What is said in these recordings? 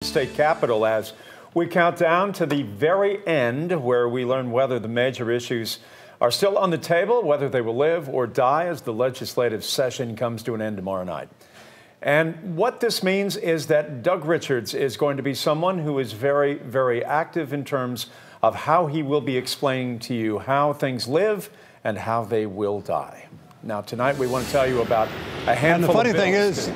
State Capitol as we count down to the very end, where we learn whether the major issues are still on the table, whether they will live or die as the legislative session comes to an end tomorrow night. And what this means is that Doug Richards is going to be someone who is very, very active in terms of how he will be explaining to you how things live and how they will die. Now, tonight we want to tell you about a handful of bills. And the funny thing is,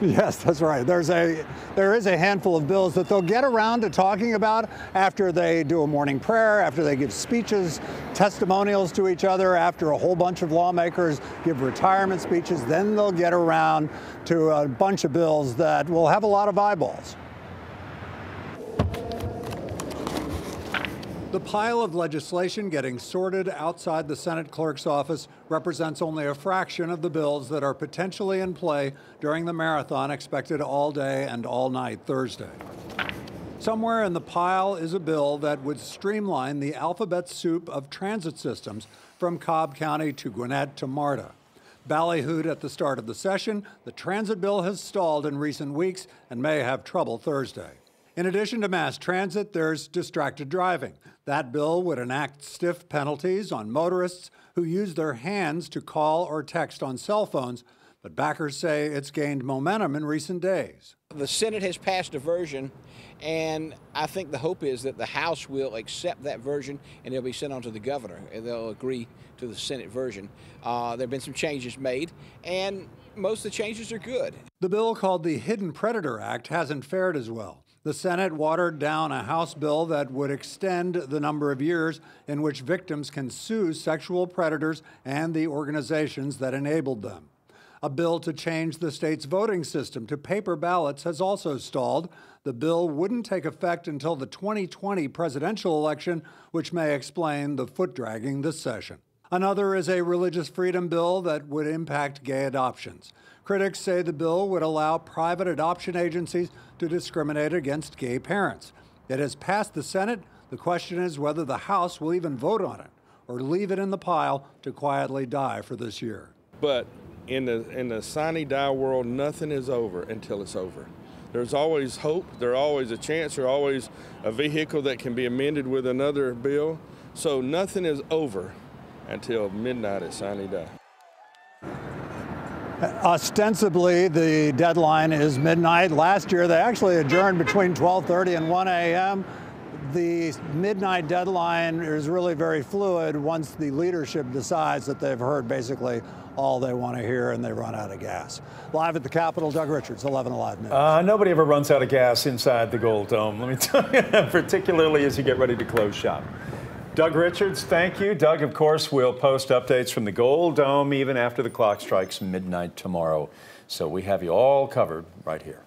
yes, that's right. There is a handful of bills that they'll get around to talking about after they do a morning prayer, after they give speeches, testimonials to each other, after a whole bunch of lawmakers give retirement speeches. Then they'll get around to a bunch of bills that will have a lot of eyeballs. The pile of legislation getting sorted outside the Senate clerk's office represents only a fraction of the bills that are potentially in play during the marathon expected all day and all night Thursday. Somewhere in the pile is a bill that would streamline the alphabet soup of transit systems from Cobb County to Gwinnett to MARTA. Ballyhooed at the start of the session, the transit bill has stalled in recent weeks and may have trouble Thursday. In addition to mass transit, there's distracted driving. That bill would enact stiff penalties on motorists who use their hands to call or text on cell phones, but backers say it's gained momentum in recent days. The Senate has passed a version, and I think the hope is that the House will accept that version and it'll be sent on to the governor, and they'll agree to the Senate version. There have been some changes made, and most of the changes are good. The bill, called the Hidden Predator Act, hasn't fared as well. The Senate watered down a House bill that would extend the number of years in which victims can sue sexual predators and the organizations that enabled them. A bill to change the state's voting system to paper ballots has also stalled. The bill wouldn't take effect until the 2020 presidential election, which may explain the foot-dragging this session. Another is a religious freedom bill that would impact gay adoptions. Critics say the bill would allow private adoption agencies to discriminate against gay parents. It has passed the Senate. The question is whether the House will even vote on it or leave it in the pile to quietly die for this year. But in the Sine Die world, nothing is over until it's over. There's always hope. There's always a chance. There's always a vehicle that can be amended with another bill. So nothing is over until midnight at Sine Die. Ostensibly, the deadline is midnight. Last year, they actually adjourned between 12:30 and 1 a.m. The midnight deadline is really very fluid once the leadership decides that they've heard basically all they want to hear and they run out of gas. Live at the Capitol, Doug Richards, 11 Alive News. Nobody ever runs out of gas inside the Gold Dome, let me tell you, particularly as you get ready to close shop. Doug Richards, thank you. Doug, of course, will post updates from the Gold Dome even after the clock strikes midnight tomorrow. So we have you all covered right here.